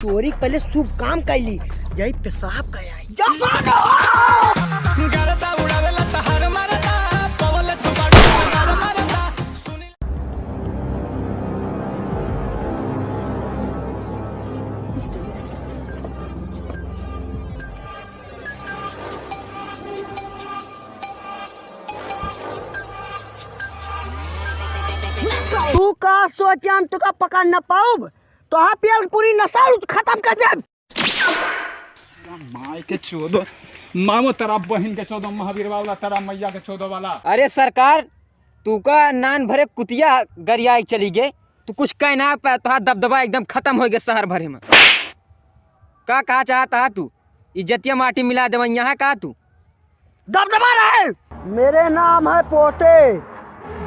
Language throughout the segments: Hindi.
चोरी के पहले शुभ काम कैली जय पेशाब का आई तू का सोचे हम तुका पकड़ न पाऊब तो हाँ पियल पूरी नस्ल खत्म कर दे। माई के चौदह मामो तेरा बहन के 14 महावीर वाला तेरा मैया के 14 वाला। अरे सरकार तू का नान भरे कुतिया गरिया चली गए तू कुछ कह ना पाया तो दबदबा एकदम खत्म हो गया शहर भरे में। का कहा चाहता तू इज्जतिया माटी मिला दे यहाँ कहा तू दबदबा रहे। मेरे नाम है पोते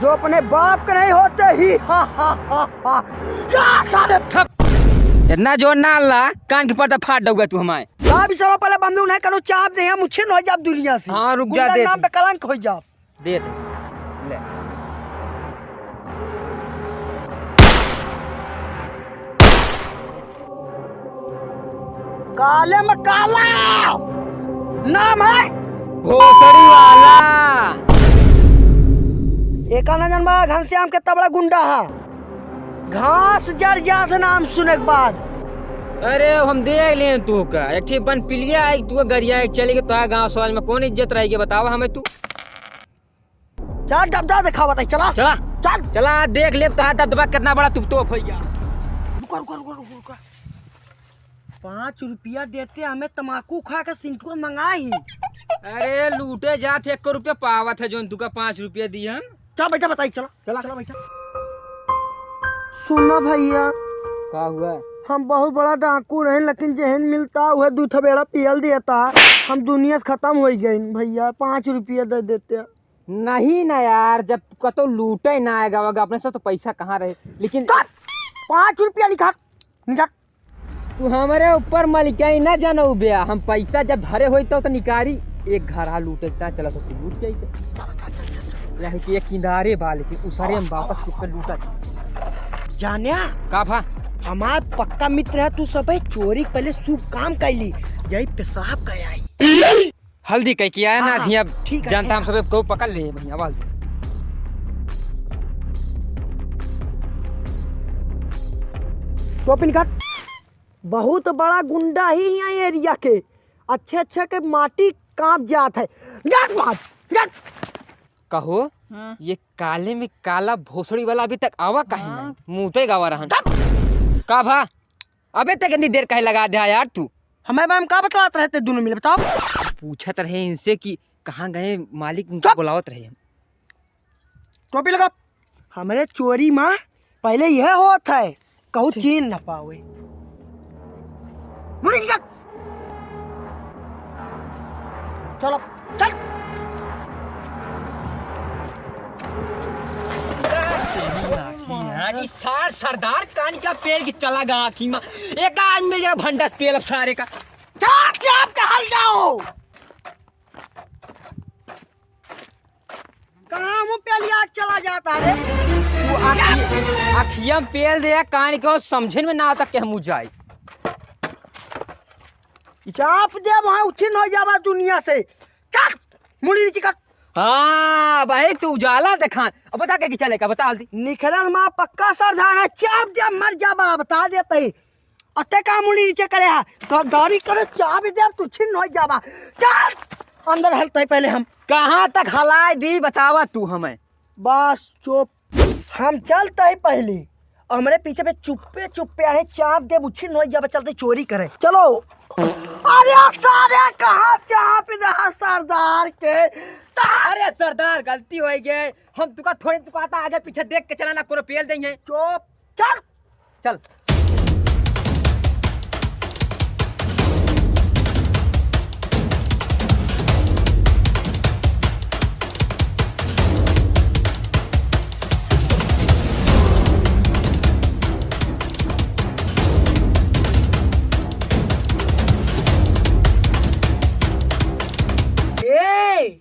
जो अपने बाप के नहीं होते ही इतना जोर ना अल्लाह कान के पर्दा फाड़ दोगे तू हमारे पहले बंदूक नहीं करो चाप दे मुझे न हो जाब दुनिया से। हाँ रुक जा दे नाम पे कलंक हो जाब दे ले काले में काला नाम है भोसड़ी वाला। एक ना जनबा घनश्याम के तबड़ा गुंडा है घास जड़ जात नाम सुने के बाद। अरे हम देख ले तू का एक ठीक बन पिलिया आई तू गरिया चले गए तो गांव समाज में कौन इज्जत रहेगी बतावा हमें तू। चल दबदा दिखा बता चला चला चल चला देख ले तो दबदबा कितना बड़ा तू तोप हो गया। रुका 5 रुपया देते हमें तम्बाकू खा के सिंटूर मंगाई। अरे लूटे जाते 1 रुपया पावत है जो तू का 5 रुपया दी हम। चल बेटा बताई चला चला चला बेटा। सुनो भैया का हुआ हम बहुत बड़ा डाकू रहे लेकिन जहन मिलता वह 2 थबेड़ा पियल देता हम दुनिया से खत्म हो गए भैया 5 रुपया दे देते। नहीं ना यार जब कतो लूटे ना आएगा वगा अपने साथ तो पैसा कहाँ रहे लेकिन 5 रुपया निकाल निकाल। तू हमारे ऊपर मलिकाई ना जाना उबिया हम पैसा जब धरे होई तो निकारी एक घर लूटे चला तो लूट जाए कि एक किनारे बा लेकिन उसरे हम वापस चुप लूटा जानिया का भा हमार पक्का मित्र है तू सब चोरी के पहले शुभ काम कैली जय पेशाब का आई हल्दी कह किया है ना हाँ, धिया ठीक है, जानता हम सब को पकड़ ले भैया आवाज टोपी निकाल। बहुत बड़ा गुंडा ही है एरिया के अच्छे अच्छे के माटी कांप जात है जाट कहो हाँ। ये काले में काला भोसड़ी वाला अभी तक आवा काहे नहीं मुंहते गावा रहन का भा अबे तक इतनी देर काहे लगा दिया यार तू हमें मैम का बतलाते रहते दोनों मिले बताओ। पूछत रहे इनसे कि कहाँ गए मालिक उनको बुलावत रहे हम। टोपी लगा। हमारे चोरी माँ पहले यह होता है कहूँ चीन न पावे चलो चल सरदार कान का पेड़ की चला गा आखी में एक आज मिल जाए भंडा पेड़ सारे का चाप चाप के हल जाओ कहाँ मुँह पे लिया चला जाता है तू आखिया में पेड़ दे कान के समझे में ना आता कि हम जाए चाप दे वहाँ उठिन हो जावा दुनिया से चाप मुड़ी नीचे कर। हाँ भाई तू उजाला दिखान अब बता के चलेगा बता हल्दी निखरन माँ पक्का सरदार है चाप दे मर जावा बता देते अते का मुड़ी नीचे करे है तो दाढ़ी करे चाप दे तू छिन हो जावा चाप अंदर हलते पहले हम कहाँ तक हलाई दी बतावा तू हमें बस चुप हम चलते ही पहले हमारे पीछे पे चुप्पे चुप्पे आए चाप दे बुच्छिन हो जावा चलते चोरी करे चलो। अरे सारे कहाँ चाप रहा सरदार के अरे सरदार गलती हो गई हम तुका थोड़ी तुका आता आगे पीछे देख के चलाना कोनो पेल देंगे चुप चल चल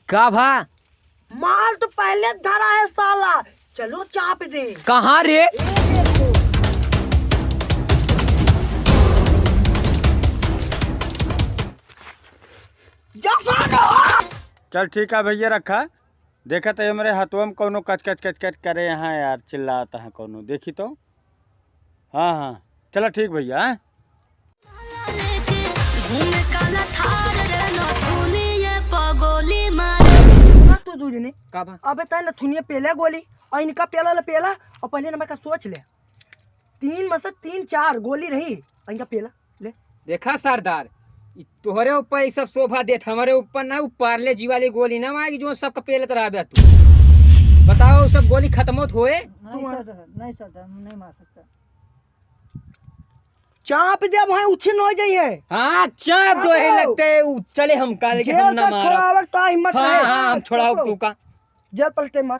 का भा माल तो पहले धरा है साला चलो चाप दे। कहाँ रे चल ठीक है भैया रखा। देखा तो हमारे हाथों में कोनो कच कच कच कच करे यहाँ यार, चिल्लाता है कोनो, देखी तो। हाँ हाँ चलो ठीक भैया। हाँ? तू दूजने का बा? अबे तय नथुनिया पेला गोली और इनका पेला ला पेला और पहले नंबर का सोच ले 3 में से 3 4 गोली रही और इनका पेला ले। देखा सरदार, इ तोहरे ऊपर ये सब शोभा देत, हमारे ऊपर ना पार्ले जी वाली गोली ना मारेगी जो सबका पेलत रहा तू। बताओ सब गोली खत्म होत होए? नहीं सर नहीं मार सकता। चाप दे भाई उछिन हो जाइए। हाँ चाप दो ही लगते चले हम काले के हम ना मारो। तो हिम्मत हाँ हाँ हम छोड़ाओ तू का जल पलटे मार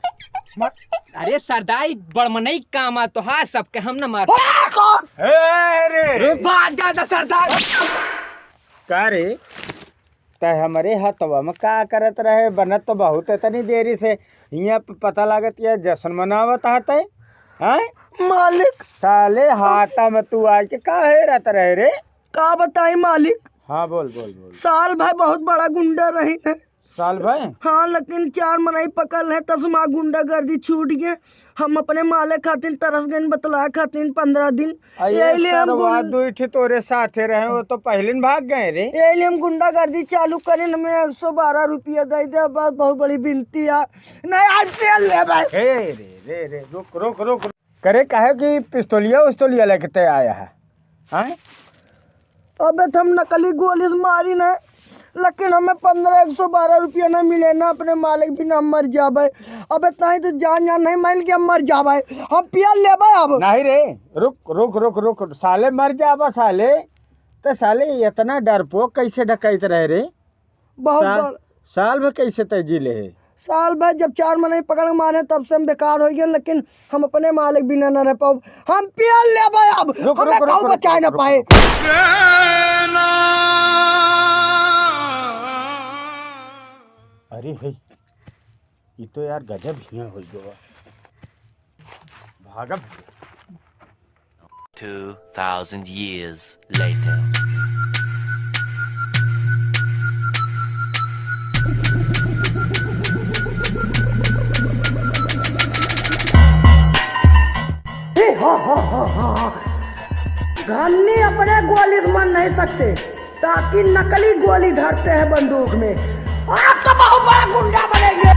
मार। अरे सरदार बड़मनई काम आ तो हाँ सबके हम ना मार। रे बात ज्यादा सरदार। का रे तय हमारे हाथवा में का करत रहे? बनत तो बहुत इतनी देरी से यहाँ पता लागत ये जश्न मनावत है। हैं मालिक साले हाथा में तू आके काहे रहत रहे रे? का बताई मालिक। हाँ बोल बोल बोल। साल भाई बहुत बड़ा गुंडा रही है। साल भाई हाँ लेकिन 4 मनाई पकड़ है तस्मा गुंडा गर्दी छूट गए। हम अपने मालिक खातिर तरस गए बतला खातिर 15 दिन यही हम दुई तोरे साथे रहे वो तो पहले न भाग गए रे। यही हम गुंडा गर्दी चालू करें हमें 112 रुपया दे दे बस बहुत बड़ी बिनती है। नहीं आज तेल ले भाई। रे रुक रुक रुक करे काहे कि पिस्तौलिया उस्तौलिया लेके आया है? हैं अबे तो हम नकली गोली से मारी न लेकिन हमें 112 रुपया न मिले ना अपने मालिक भी ना मर जावे। अबे नहीं तो जान नहीं मान के हम मर जावे। हम पिया लेबे अब नहीं रे रुक रुक रुक रुक साले मर जाबा साले। तो साले इतना डरपोक कैसे ढकैत रहे रे? बहुत साल में कैसे तय ले है? साल भर जब 4 महीने पकड़ मारे तब से हम बेकार हो गए लेकिन हम अपने मालिक बिना न रह पाओ। हम पिया लेबे अब हमें कहू बचाए न पाए। अरे है ये तो यार गजब हिया हो गया। भागा 2000 years later. घन्नी अपने गोली से मर नहीं सकते ताकि नकली गोली धरते हैं बंदूक में। आप तो बहुत बड़ा गुंडा बनेंगे।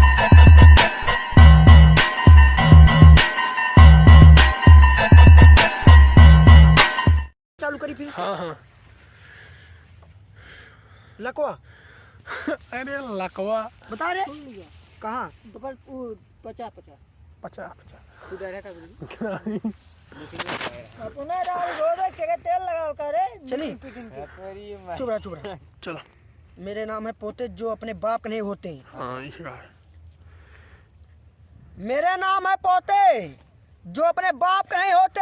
चालू करी फिर। हाँ हाँ लकवा अरे लकवा बता रहे कहाँ 50 तेल लगाओ करे। चलिए चुप रहा चलो। मेरे नाम है पोते जो अपने बाप के नहीं होते हैं। हाँ मेरे नाम है पोते जो अपने बाप के नहीं होते।